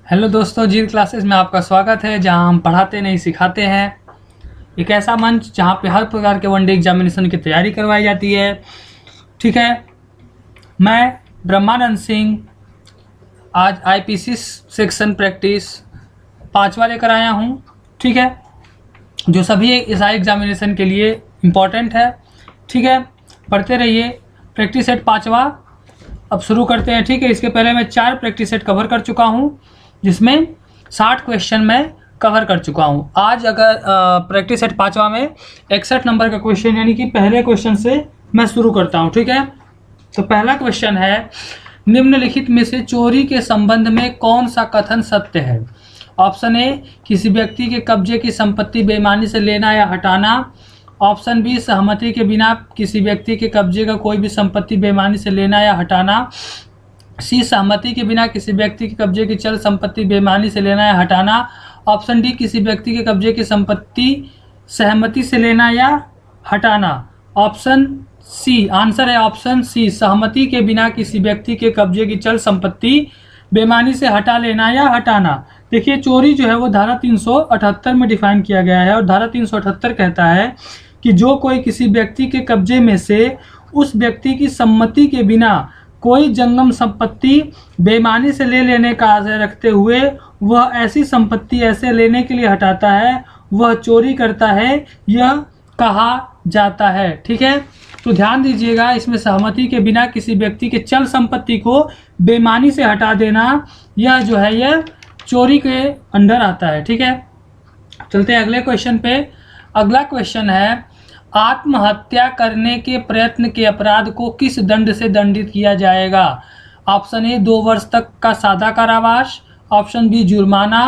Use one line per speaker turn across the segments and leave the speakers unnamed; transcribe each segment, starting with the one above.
Hello दोस्तों, जीर classes में आपका स्वागत है, जहां हम पढ़ाते नहीं सिखाते हैं। एक ऐसा मंच जहां पे हर प्रकार के वनडे एग्जामिनेशन की तैयारी करवाई जाती है। ठीक है, मैं ब्रह्मानंद सिंह आज आईपीसी सेक्शन प्रैक्टिस 5वां लेकर आया हूं। ठीक है, जो सभी इस एग्जामिनेशन के लिए इम्पोर्टेंट है। ठीक है, पढ़ते रहिए। प्रैक्टिस सेट 5वां अब शुरू करते हैं। ठीक है, इसके पहले मैं 4 प्रैक्टिस सेट कवर कर चुका हूं, जिसमें 60 क्वेश्चन मैं कवर कर चुका हूं। आज अगर प्रैक्टिस सेट 5वां में 61 नंबर का क्वेश्चन यानी कि पहले क्वेश्चन से मैं शुरू करता हूं। ठीक है, तो पहला क्वेश्चन है, निम्नलिखित में से चोरी के संबंध में कौन सा कथन सत्य है? ऑप्शन ए, किसी व्यक्ति के कब्जे की संपत्ति बेईमानी से लेना या हटाना। ऑप्शन बी, सहमति के बिना किसी व्यक्ति के कब्जे का कोई भी संपत्ति बेईमानी से लेना या हटाना। सी, सहमति के बिना किसी व्यक्ति के कब्जे की चल संपत्ति बेईमानी से लेना या हटाना। ऑप्शन डी, किसी व्यक्ति के कब्जे की संपत्ति सहमति से लेना या हटाना। ऑप्शन सी, आंसर है ऑप्शन सी, सहमति के बिना किसी व्यक्ति के कब्जे की चल संपत्ति बेईमानी से हटा लेना या हटाना। देखिए, चोरी जो है वो धारा 378 में डिफाइन किया गया है, और धारा 378 कहता है कि जो कोई किसी व्यक्ति के कब्जे में से उस व्यक्ति की सम्मति के बिना कोई जंगम संपत्ति बेईमानी से ले लेने का आशय रखते हुए वह ऐसी संपत्ति ऐसे लेने के लिए हटाता है, वह चोरी करता है, यह कहा जाता है। ठीक है, तो ध्यान दीजिएगा, इसमें सहमति के बिना किसी व्यक्ति के चल संपत्ति को बेईमानी से हटा देना, यह जो है यह चोरी के अंडर आता है। ठीक है, चलते हैं अगले क्वेश्चन पे। अगला क्वेश्चन है, आत्महत्या करने के प्रयत्न के अपराध को किस दंड से दंडित किया जाएगा? ऑप्शन ए, 2 वर्ष तक का सादा कारावास। ऑप्शन बी, जुर्माना।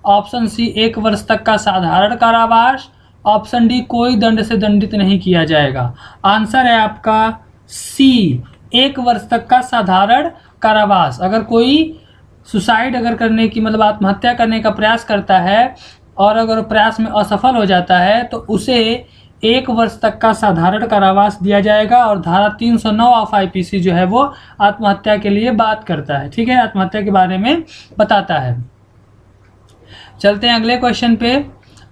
ऑप्शन सी, 1 वर्ष तक का साधारण कारावास। ऑप्शन डी, कोई दंड से दंडित नहीं किया जाएगा। आंसर है आपका सी, 1 वर्ष तक का साधारण कारावास। अगर कोई सुसाइड अगर करने की मतलब आत्महत्या करने का प्रयास करता है और अगर प्रयास में असफल हो जाता है तो उसे 1 वर्ष तक का साधारण कारावास दिया जाएगा। और धारा 309 ऑफ आईपीसी जो है वो आत्महत्या के लिए बात करता है। ठीक है, आत्महत्या के बारे में बताता है। चलते हैं अगले क्वेश्चन पे।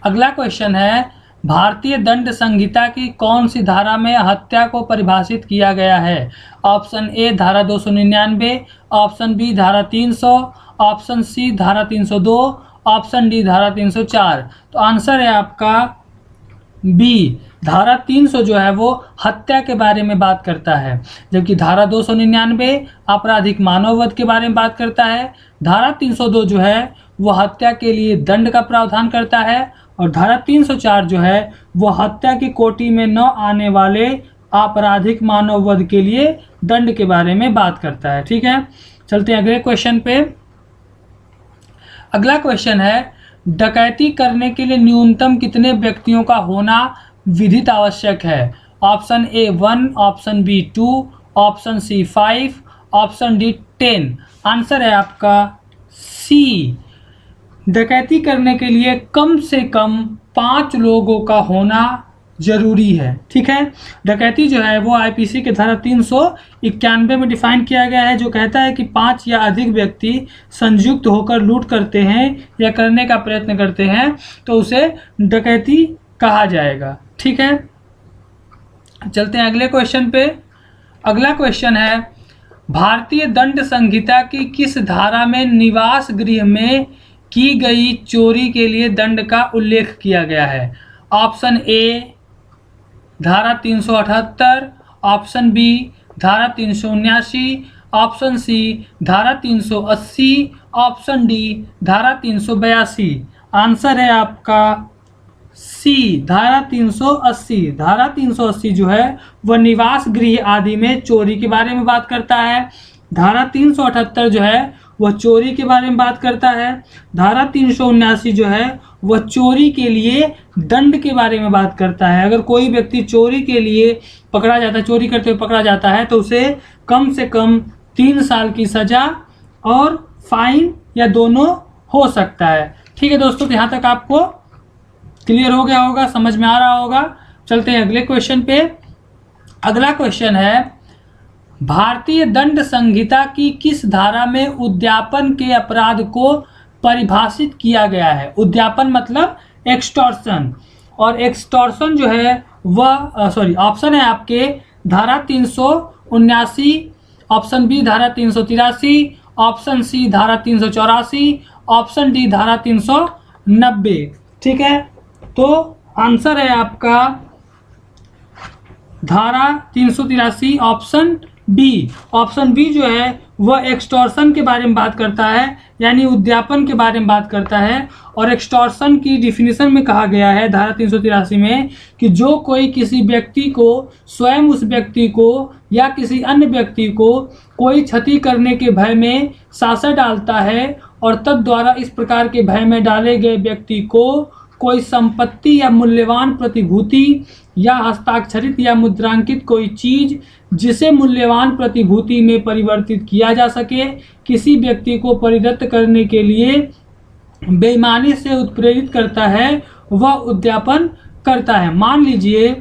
अगला क्वेश्चन है, भारतीय दंड संहिता की कौन सी धारा में हत्या को परिभाषित किया गया है? ऑप्शन ए, धारा 299। ऑप्शन बी, धारा 300। ऑप्शन सी, धारा 302। ऑप्शन डी, धारा 304। तो आंसर है आपका बी, धारा 300 जो है वो हत्या के बारे में बात करता है, जबकि धारा 299 आपराधिक मानववध के बारे में बात करता है। धारा 302 जो है वो हत्या के लिए दंड का प्रावधान करता है, और धारा 304 जो है वो हत्या की कोटि में न आने वाले आपराधिक मानववध के लिए दंड के बारे में बात करता है। ठीक है, चलते हैं अगले क्वेश्चन पे। अगला क्वेश्चन है, डकैती करने के लिए न्यूनतम कितने व्यक्तियों का होना विधित आवश्यक है? Option A 1, option B 2, option C 5, option D 10। Answer है आपका सी, डकैती करने के लिए कम से कम 5 लोगों का होना जरूरी है। ठीक है, डकैती जो है वो आईपीसी के धारा 391 में डिफाइन किया गया है, जो कहता है कि 5 या अधिक व्यक्ति संयुक्त होकर लूट करते हैं या करने का प्रयत्न करते हैं तो उसे डकैती कहा जाएगा। ठीक है, चलते हैं अगले क्वेश्चन पे। अगला क्वेश्चन है, भारतीय दंड संहिता की किस धारा में निवास गृह में की गई चोरी के लिए दंड का उल्लेख किया गया है? ऑप्शन ए, धारा 378। ऑप्शन बी, धारा 379। ऑप्शन सी, धारा 380। ऑप्शन डी, धारा 382। आंसर है आपका सी, धारा 380। धारा 380 जो है वह निवास गृह आदि में चोरी के बारे में बात करता है। धारा 378 जो है वह चोरी के बारे में बात करता है। धारा 379 जो है वह चोरी के लिए दंड के बारे में बात करता है। अगर कोई व्यक्ति चोरी के लिए पकड़ा जाता है, चोरी करते हुए पकड़ा जाता है, तो उसे कम से कम 3 साल की सजा और फाइन या दोनों हो सकता है। ठीक है दोस्तों, तो यहाँ तक आपको क्लियर हो गया होगा, समझ में आ रहा होगा। चलते हैं अगले क्वेश्चन पे। अगला क्वेश्चन है, भारतीय दंड संहिता की किस धारा में उद्यापन के अपराध को परिभाषित किया गया है। उद्यापन मतलब एक्सटॉर्शन, और एक्सटॉर्शन जो है वह ऑप्शन है आपके धारा 379, ऑप्शन बी धारा 383, ऑप्शन सी धारा 384, ऑप्शन डी धारा 390। ठीक है, तो आंसर है आपका धारा 383 ऑप्शन बी। ऑप्शन बी जो है वह एक्सटॉर्शन के बारे में बात करता है, यानी उद्यापन के बारे में बात करता है। और एक्सटॉर्शन की डिफिनीशन में कहा गया है धारा 383 में कि जो कोई किसी व्यक्ति को स्वयं उस व्यक्ति को या किसी अन्य व्यक्ति को कोई क्षति करने के भय में शासन डालता है और तब द्वारा इस प्रकार के भय में डाले गए व्यक्ति को कोई संपत्ति या मूल्यवान प्रतिभूति या हस्ताक्षरित या मुद्रांकित कोई चीज जिसे मूल्यवान प्रतिभूति में परिवर्तित किया जा सके, किसी व्यक्ति को परिदत्त करने के लिए बेईमानी से उत्प्रेरित करता है, वह उद्यापन करता है। मान लीजिए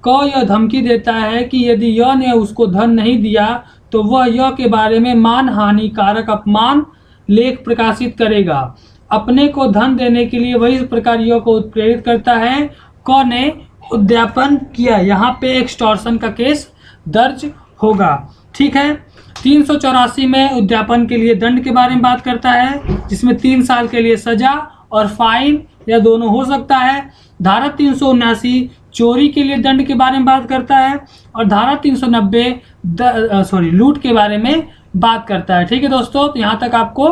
क यह धमकी देता है कि यदि य ने उसको धन नहीं दिया तो वह य के बारे में मान हानिकारक अपमान लेख प्रकाशित करेगा। अपने को धन देने के लिए वही इस प्रकार य को उत्प्रेरित करता है। क ने उद्यापन किया, यहाँ पे एक्सटॉर्शन का केस दर्ज होगा। ठीक है, 384 में उद्यापन के लिए दंड के बारे में बात करता है, जिसमें 3 साल के लिए सजा और फाइन या दोनों हो सकता है। धारा 379 चोरी के लिए दंड के बारे में बात करता है, और धारा 390 लूट के बारे में बात करता है। ठीक है दोस्तों, तो यहाँ तक आपको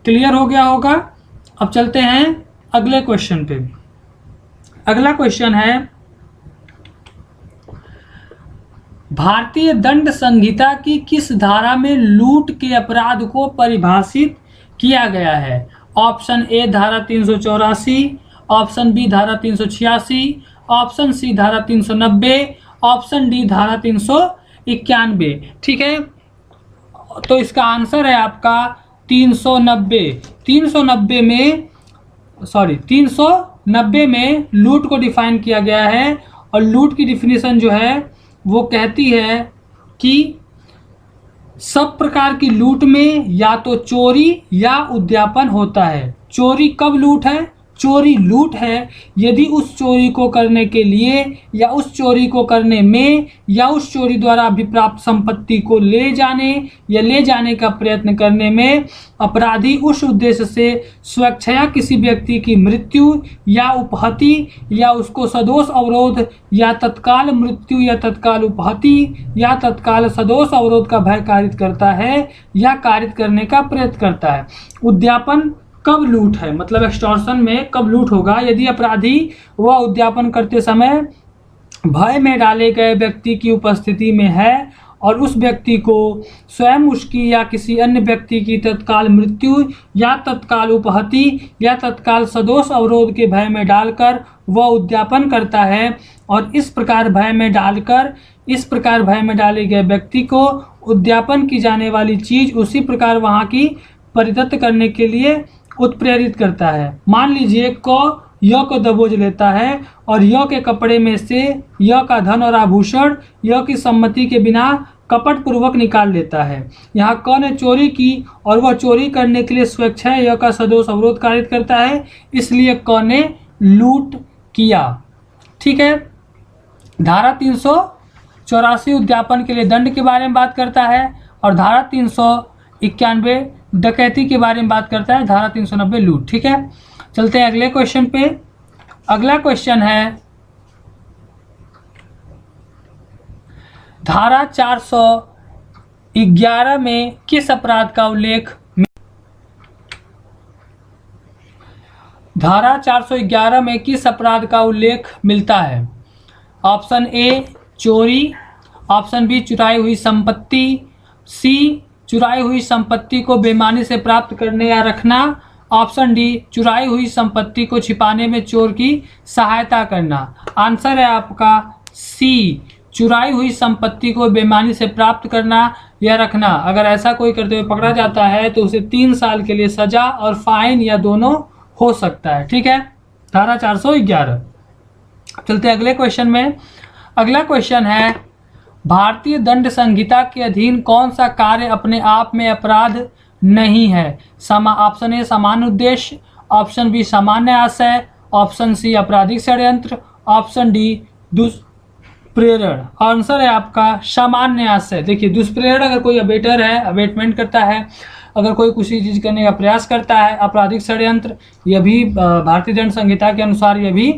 क्लियर हो गया होगा। अब चलते हैं अगले क्वेश्चन पे। अगला क्वेश्चन है, भारतीय दंड संहिता की किस धारा में लूट के अपराध को परिभाषित किया गया है? ऑप्शन ए धारा 384, ऑप्शन बी धारा 386, ऑप्शन सी धारा 390, ऑप्शन डी धारा 391। ठीक है, तो इसका आंसर है आपका 390। 390 में लूट को डिफाइन किया गया है, और लूट की डिफिनीशन जो है वो कहती है कि सब प्रकार की लूट में या तो चोरी या उद्यापन होता है। चोरी कब लूट है? चोरी लूट है यदि उस चोरी को करने के लिए या उस चोरी को करने में या उस चोरी द्वारा अभिप्राप्त संपत्ति को ले जाने या ले जाने का प्रयत्न करने में अपराधी उस उद्देश्य से स्वेच्छया किसी व्यक्ति की मृत्यु या उपहति या उसको सदोष अवरोध या तत्काल मृत्यु या तत्काल उपहति या तत्काल सदोष अवरोध का भय कारित करता है या कारित करने का प्रयत्न करता है। उद्यापन कब लूट है, मतलब एक्सटॉर्शन में कब लूट होगा? यदि अपराधी वह उद्यापन करते समय भय में डाले गए व्यक्ति की उपस्थिति में है और उस व्यक्ति को स्वयं उसकी या किसी अन्य व्यक्ति की तत्काल मृत्यु या तत्काल उपहति या तत्काल सदोष अवरोध के भय में डालकर वह उद्यापन करता है, और इस प्रकार भय में डाले गए व्यक्ति को उद्यापन की जाने वाली चीज उसी प्रकार वहाँ की परिदत्त करने के लिए उत्प्रेरित करता है। मान लीजिए क य को दबोच लेता है और य के कपड़े में से य का धन और आभूषण य की सम्मति के बिना कपट पूर्वक निकाल लेता है। यहाँ क ने चोरी की और वह चोरी करने के लिए स्वेच्छा य का सदोष अवरोध कारित करता है, इसलिए क ने लूट किया। ठीक है, धारा 384 उद्यापन के लिए दंड के बारे में बात करता है, और धारा 391 डकैती के बारे में बात करता है, धारा 390 लूट। ठीक है, चलते हैं अगले क्वेश्चन पे। अगला क्वेश्चन है, धारा 411 में किस अपराध का उल्लेख? धारा 411 में किस अपराध का उल्लेख मिलता है? ऑप्शन ए चोरी, ऑप्शन बी चुराई हुई संपत्ति, सी चुराई हुई संपत्ति को बेईमानी से प्राप्त करने या रखना, ऑप्शन डी चुराई हुई संपत्ति को छिपाने में चोर की सहायता करना। आंसर है आपका सी, चुराई हुई संपत्ति को बेईमानी से प्राप्त करना या रखना। अगर ऐसा कोई करते हुए पकड़ा जाता है तो उसे 3 साल के लिए सजा और फाइन या दोनों हो सकता है। ठीक है, धारा 411। चलते अगले क्वेश्चन में। अगला क्वेश्चन है, भारतीय दंड संहिता के अधीन कौन सा कार्य अपने आप में अपराध नहीं है। ऑप्शन ए सामान्य उद्देश्य, ऑप्शन बी सामान्य आशय, ऑप्शन सी आपराधिक षड्यंत्र, ऑप्शन डी दुष्प्रेरण। आंसर है आपका सामान्य आशय। देखिए दुष्प्रेरण अगर कोई अबेटर है, अबेटमेंट करता है, अगर कोई किसी चीज करने का प्रयास करता है। आपराधिक षड्यंत्र यह भी भारतीय दंड संहिता के अनुसार यह भी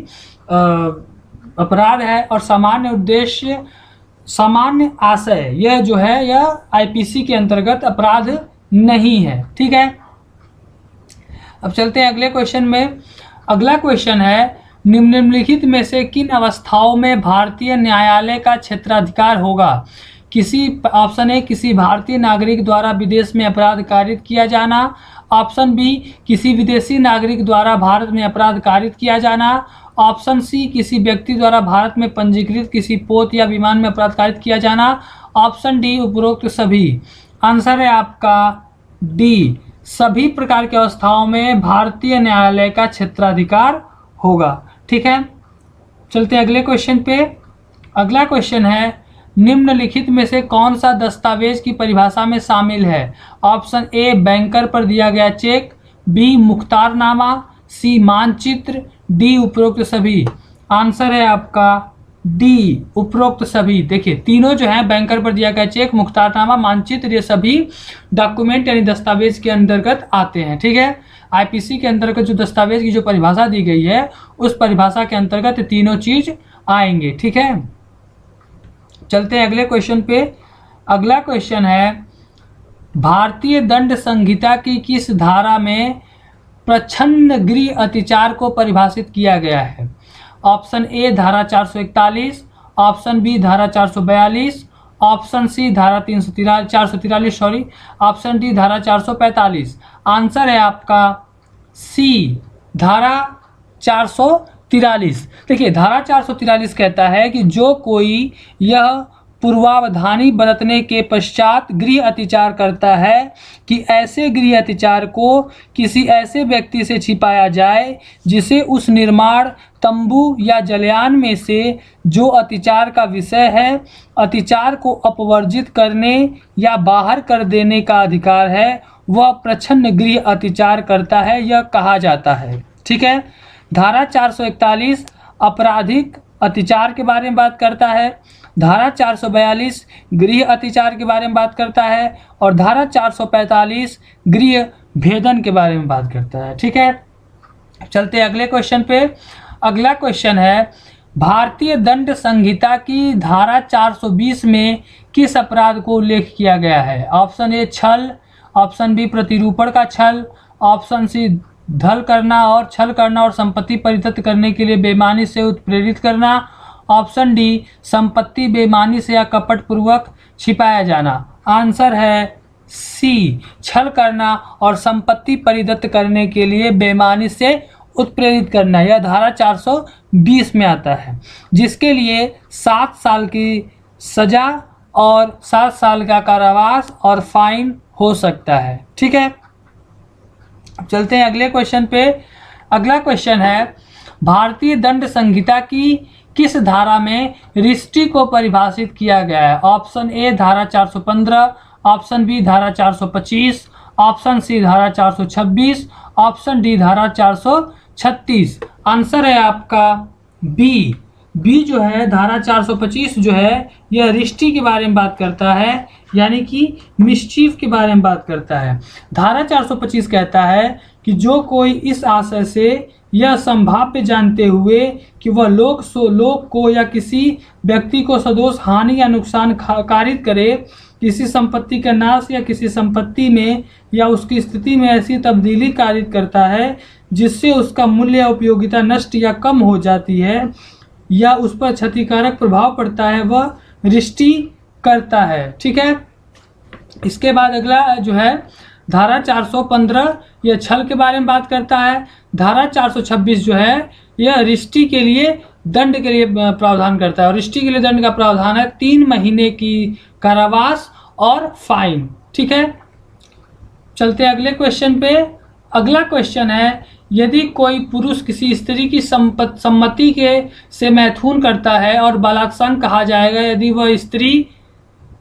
अपराध है। और सामान्य उद्देश्य, सामान्य आशय यह जो है यह आईपीसी के अंतर्गत अपराध नहीं है। ठीक है, अब चलते हैं अगले क्वेश्चन में। अगला क्वेश्चन है निम्नलिखित में से किन अवस्थाओं में भारतीय न्यायालय का क्षेत्राधिकार होगा। ऑप्शन ए किसी भारतीय नागरिक द्वारा विदेश में अपराध कारित किया जाना, ऑप्शन बी किसी विदेशी नागरिक द्वारा भारत में अपराध कारित किया जाना, ऑप्शन सी किसी व्यक्ति द्वारा भारत में पंजीकृत किसी पोत या विमान में अपराध कारित किया जाना, ऑप्शन डी उपरोक्त सभी। आंसर है आपका डी, सभी प्रकार की अवस्थाओं में भारतीय न्यायालय का क्षेत्राधिकार होगा। ठीक है, चलते हैं अगले क्वेश्चन पे। अगला क्वेश्चन है निम्नलिखित में से कौन सा दस्तावेज की परिभाषा में शामिल है। ऑप्शन ए बैंकर पर दिया गया चेक, बी मुख्तारनामा, सी मानचित्र, डी उपरोक्त सभी। आंसर है आपका डी उपरोक्त सभी। देखिए तीनों जो है बैंकर पर दिया गया चेक, मुख्तारनामा, मानचित्र, ये सभी डॉक्यूमेंट यानी दस्तावेज के अंतर्गत आते हैं। ठीक है, आईपीसी के अंतर्गत जो दस्तावेज की जो परिभाषा दी गई है उस परिभाषा के अंतर्गत तीनों चीज आएंगे। ठीक है, चलते हैं अगले क्वेश्चन पे। अगला क्वेश्चन है भारतीय दंड संहिता की किस धारा में प्रच्छन्न गृह अतिचार को परिभाषित किया गया है। ऑप्शन ए धारा 441, ऑप्शन बी धारा 442, ऑप्शन सी धारा 443 सॉरी, ऑप्शन डी धारा 445। आंसर है आपका सी धारा 443। देखिए धारा 443 कहता है कि जो कोई यह पूर्वावधानी बरतने के पश्चात गृह अतिचार करता है कि ऐसे गृह अतिचार को किसी ऐसे व्यक्ति से छिपाया जाए जिसे उस निर्माण, तंबू या जलयान में से जो अतिचार का विषय है, अतिचार को अपवर्जित करने या बाहर कर देने का अधिकार है, वह प्रच्छन्न गृह अतिचार करता है, यह कहा जाता है। ठीक है, धारा 441 आपराधिक अतिचार के बारे में बात करता है, धारा 442 गृह अतिचार के बारे में बात करता है और धारा 445 गृह भेदन के बारे में बात करता है। ठीक है, चलते अगले क्वेश्चन पे। अगला क्वेश्चन है भारतीय दंड संहिता की धारा 420 में किस अपराध को उल्लेख किया गया है। ऑप्शन ए छल, ऑप्शन बी प्रतिरूपण का छल, ऑप्शन सी छल करना और संपत्ति परित्यक्त करने के लिए बेईमानी से उत्प्रेरित करना, ऑप्शन डी संपत्ति बेईमानी से या कपट पूर्वक छिपाया जाना। आंसर है सी छल करना और संपत्ति परित्यक्त करने के लिए बेईमानी से उत्प्रेरित करना। यह धारा 420 में आता है, जिसके लिए 7 साल की सजा और 7 साल का कारावास और फाइन हो सकता है। ठीक है, चलते हैं अगले क्वेश्चन पे। अगला क्वेश्चन है भारतीय दंड संहिता की किस धारा में रिष्टि को परिभाषित किया गया है। ऑप्शन ए धारा 415, ऑप्शन बी धारा 425, ऑप्शन सी धारा 426, ऑप्शन डी धारा 436। आंसर है आपका बी। बी जो है धारा 425 जो है यह रिष्टि के बारे में बात करता है, यानी कि मिसचीफ के बारे में बात करता है। धारा 425 कहता है कि जो कोई इस आशय से यह संभाव्य जानते हुए कि वह लोक को या किसी व्यक्ति को सदोष हानि या नुकसान कारित करे, किसी संपत्ति का नाश या किसी संपत्ति में या उसकी स्थिति में ऐसी तब्दीली कारित करता है जिससे उसका मूल्य या उपयोगिता नष्ट या कम हो जाती है या उस पर क्षतिकारक प्रभाव पड़ता है, वह रिष्टि करता है। ठीक है, इसके बाद अगला जो है धारा 415 यह छल के बारे में बात करता है। धारा 426 जो है यह रिष्टि के लिए दंड के लिए प्रावधान करता है और रिष्टि के लिए दंड का प्रावधान है 3 महीने की कारावास और फाइन। ठीक है, चलते हैं अगले क्वेश्चन पे। अगला क्वेश्चन है यदि कोई पुरुष किसी स्त्री की सम्मति के से मैथुन करता है और बलात्संग कहा जाएगा यदि वह स्त्री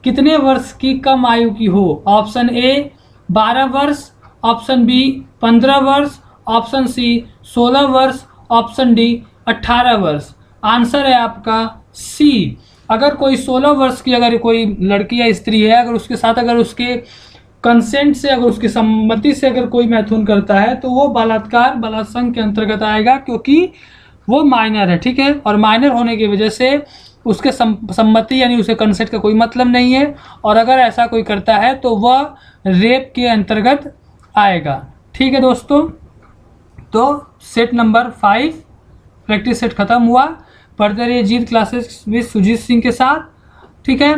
कितने वर्ष की कम आयु की हो। ऑप्शन ए 12 वर्ष, ऑप्शन बी 15 वर्ष, ऑप्शन सी 16 वर्ष, ऑप्शन डी 18 वर्ष। आंसर है आपका सी। अगर कोई 16 वर्ष की अगर कोई लड़की या स्त्री है, अगर उसके साथ अगर उसके कंसेंट से, अगर उसकी सम्मति से अगर कोई मैथुन करता है तो वो बलात्कार बलात्संग के अंतर्गत आएगा, क्योंकि वो माइनर है। ठीक है, और माइनर होने की वजह से उसके सम्मति यानी उसके कंसेंट का कोई मतलब नहीं है, और अगर ऐसा कोई करता है तो वह रेप के अंतर्गत आएगा। ठीक है दोस्तों, तो सेट नंबर 5 प्रैक्टिस सेट खत्म हुआ। पढ़ते रहिए जीत क्लासेस विद सुजीत सिंह के साथ। ठीक है,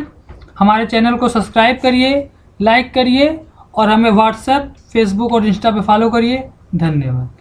हमारे चैनल को सब्सक्राइब करिए, लाइक करिए और हमें व्हाट्सएप, फेसबुक और इंस्टा पे फॉलो करिए। धन्यवाद।